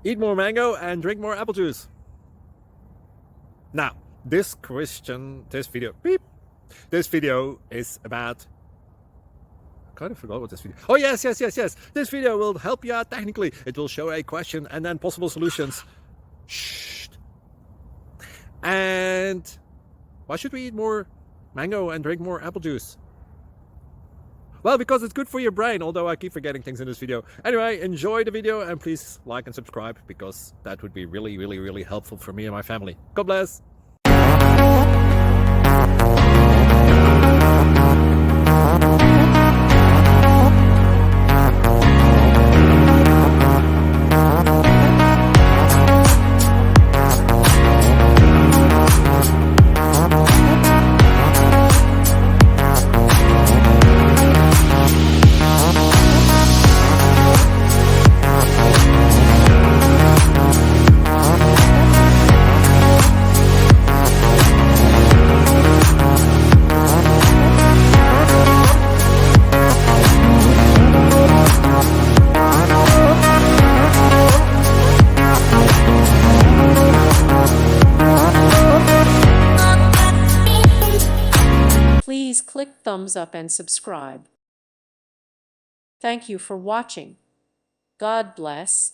Eat more mango and drink more apple juice. Now, this video is about, I kind of forgot what this video. Oh, yes. This video will help you out technically. It will show a question and then possible solutions. Shh. And why should we eat more mango and drink more apple juice? Well, because it's good for your brain, although I keep forgetting things in this video. Anyway, enjoy the video and please like and subscribe, because that would be really helpful for me and my family. God bless. Please click thumbs up and subscribe. Thank you for watching. God bless.